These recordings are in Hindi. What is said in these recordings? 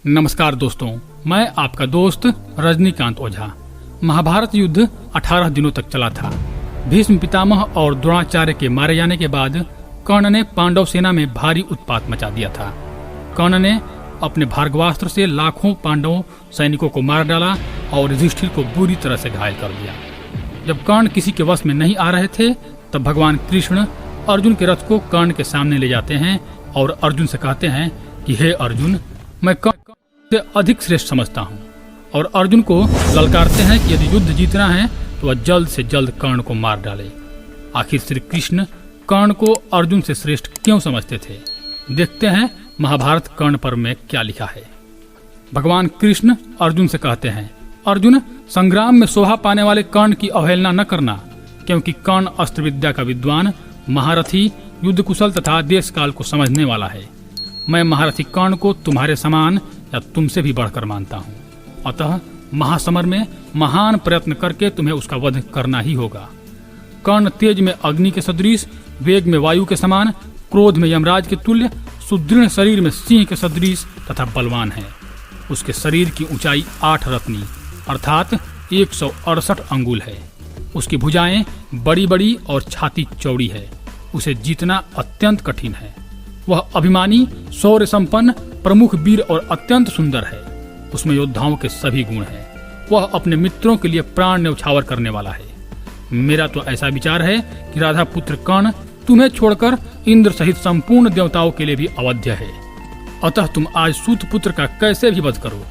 नमस्कार दोस्तों, मैं आपका दोस्त रजनीकांत ओझा। महाभारत युद्ध 18 दिनों तक चला था। भीष्म पितामह और द्रोणाचार्य के मारे जाने के बाद कर्ण ने पांडव सेना में भारी उत्पात मचा दिया था। कर्ण ने अपने भार्गवास्त्र से लाखों पांडव सैनिकों को मार डाला और युधिष्ठिर को बुरी तरह से घायल कर दिया। जब कर्ण किसी के वश में नहीं आ रहे थे, तब भगवान कृष्ण अर्जुन के रथ को कर्ण के सामने ले जाते हैं और अर्जुन से कहते हैं कि हे अर्जुन, मैं कर्ण से अधिक श्रेष्ठ समझता हूँ, और अर्जुन को ललकारते हैं कि यदि युद्ध जीतना है तो वह जल्द से जल्द कर्ण को मार डाले। आखिर श्री कृष्ण कर्ण को अर्जुन से श्रेष्ठ क्यों समझते थे? देखते हैं महाभारत कर्ण पर्व में क्या लिखा है। भगवान कृष्ण अर्जुन से कहते हैं, अर्जुन, संग्राम में शोभा पाने वाले कर्ण की अवहेलना न करना, क्योंकि कर्ण अस्त्र विद्या का विद्वान, महारथी, युद्ध कुशल तथा देश काल को समझने वाला है। मैं महारथी कर्ण को तुम्हारे समान या तुमसे भी बढ़कर मानता हूँ। अतः महासमर में महान प्रयत्न करके तुम्हें उसका वध करना ही होगा। कर्ण तेज में अग्नि के सदृश, वेग में वायु के समान, क्रोध में यमराज के तुल्य, सुदृढ़ शरीर में सिंह के सदृश तथा बलवान है। उसके शरीर की ऊंचाई 8 रत्नी अर्थात 168 अंगुल है। उसकी भुजाएं बड़ी बड़ी और छाती चौड़ी है। उसे जीतना अत्यंत कठिन है। वह अभिमानी, शौर्य संपन्न, प्रमुख वीर और अत्यंत सुंदर है। उसमें योद्धाओं के सभी गुण हैं। वह अपने मित्रों के लिए प्राण न्यौछावर करने वाला है। मेरा तो ऐसा विचार है कि राधा पुत्र कर्ण तुम्हें छोड़कर इंद्र सहित संपूर्ण देवताओं के लिए भी अवध्य है। अतः तुम आज सूत पुत्र का कैसे भी वध करो।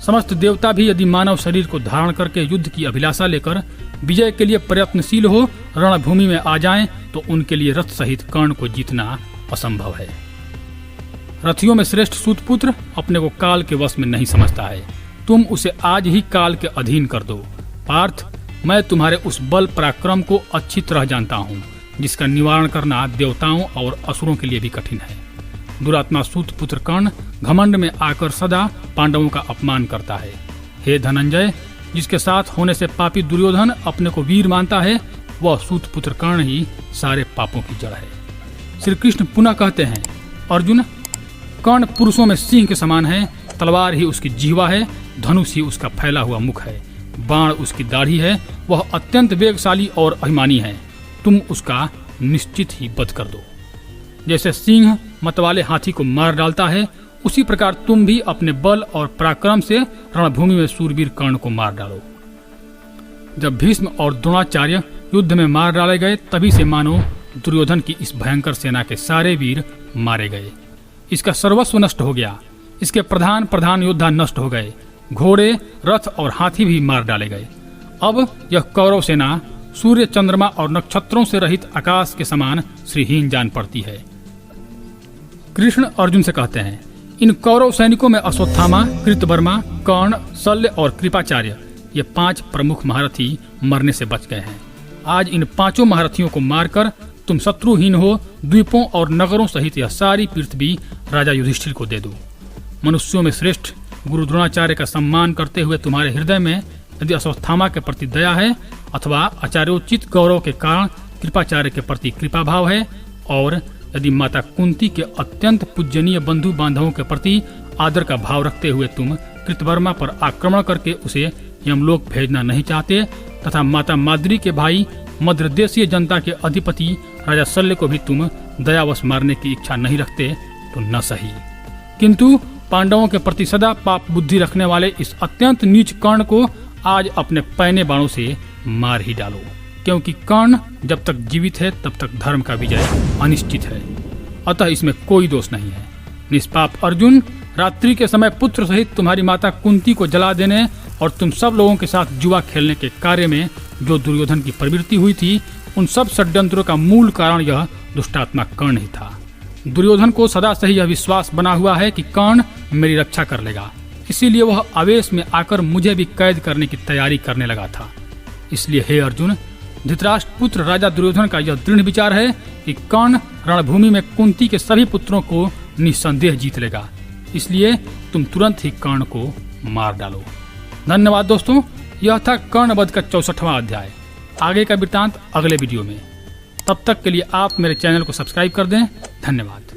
समस्त देवता भी यदि मानव शरीर को धारण करके युद्ध की अभिलाषा लेकर विजय के लिए प्रयत्नशील हो रणभूमि में आ जाएं, तो उनके लिए रथ सहित कर्ण को जीतना असंभव है। रथियों में श्रेष्ठ सूतपुत्र अपने को काल के वश में नहीं समझता है। तुम उसे आज ही काल के अधीन कर दो। पार्थ, मैं तुम्हारे उस बल पराक्रम को अच्छी तरह जानता हूँ, जिसका निवारण करना देवताओं और असुरों के लिए भी कठिन है। दुरात्मा सूतपुत्र कर्ण घमंड में आकर सदा पांडवों का अपमान करता है। हे धनंजय, जिसके साथ होने से पापी दुर्योधन अपने को वीर मानता है, वह सूतपुत्र कर्ण ही सारे पापों की जड़ है। श्री कृष्ण पुनः कहते हैं, अर्जुन, कर्ण पुरुषों में सिंह के समान है। तलवार ही उसकी जीवा है, धनुष ही उसका फैला हुआ मुख है, बाण उसकी दाढ़ी है। वह अत्यंत वेगशाली और अभिमानी है। तुम उसका निश्चित ही वध कर दो। जैसे सिंह मतवाले हाथी को मार डालता है, उसी प्रकार तुम भी अपने बल और पराक्रम से रणभूमि में सूरवीर कर्ण को मार डालो। जब भीष्म और द्रोणाचार्य युद्ध में मार डाले गए, तभी से मानो दुर्योधन की इस भयंकर सेना के सारे वीर मारे गए। इसका सर्वस्व नष्ट हो गया। इसके प्रधान योद्धा नष्ट हो गए। घोड़े, रथ और हाथी भी मार डाले गए। अब यह कौरव सेना सूर्य, चंद्रमा और नक्षत्रों से रहित आकाश के समान श्रीहीन जान पड़ती है। कृष्ण अर्जुन से कहते हैं, इन कौरव सैनिकों में अश्वत्थामा, कृतवर्मा, कर्ण, शल्य और कृपाचार्य, ये 5 प्रमुख महारथी मरने से बच गए हैं। आज इन 5 महारथियों को मारकर तुम शत्रुहीन हो द्वीपों और नगरों सहित यह सारी पृथ्वी राजा युधिष्ठिर को दे दो। मनुष्यों में श्रेष्ठ गुरु द्रोणाचार्य का सम्मान करते हुए तुम्हारे हृदय में यदि अश्वत्थामा के प्रति दया है, अथवा आचार्योचित गौरव के कारण कृपाचार्य के प्रति कृपा भाव है, और यदि माता कुंती के अत्यंत पूजनीय बंधु बांधवों के प्रति आदर का भाव रखते हुए तुम कृतवर्मा पर आक्रमण करके उसे यमलोक भेजना नहीं चाहते, तथा माता माद्री के भाई मद्रदेशीय जनता के अधिपति राजा शल्य को भी तुम दयावश मारने की इच्छा नहीं रखते, तो न सही। किंतु पांडवों के प्रति सदा पाप बुद्धि रखने वाले इस अत्यंत नीच कर्ण को आज अपने पैने बाणों से मार ही डालो, क्योंकि कर्ण जब तक जीवित है तब तक धर्म का विजय अनिश्चित है। अतः इसमें कोई दोष नहीं है। निष्पाप अर्जुन, रात्रि के समय पुत्र सहित तुम्हारी माता कुंती को जला देने और तुम सब लोगों के साथ जुआ खेलने के कार्य में जो दुर्योधन की प्रवृत्ति हुई थी, उन सब षड्यंत्रों का मूल कारण यह दुष्टात्मा कर्ण ही था। दुर्योधन को सदा से ही यह विश्वास बना हुआ है कि कर्ण मेरी रक्षा कर लेगा, इसीलिए वह आवेश में आकर मुझे भी कैद करने की तैयारी करने लगा था। इसलिए हे अर्जुन, धृतराष्ट्र पुत्र राजा दुर्योधन का यह दृढ़ विचार है कि कर्ण रणभूमि में कुंती के सभी पुत्रों को निस्संदेह जीत लेगा। इसलिए तुम तुरंत ही कर्ण को मार डालो। धन्यवाद दोस्तों, यह था कर्ण वध का 64वां अध्याय। आगे का वृत्तांत अगले वीडियो में। तब तक के लिए आप मेरे चैनल को सब्सक्राइब कर दें। धन्यवाद।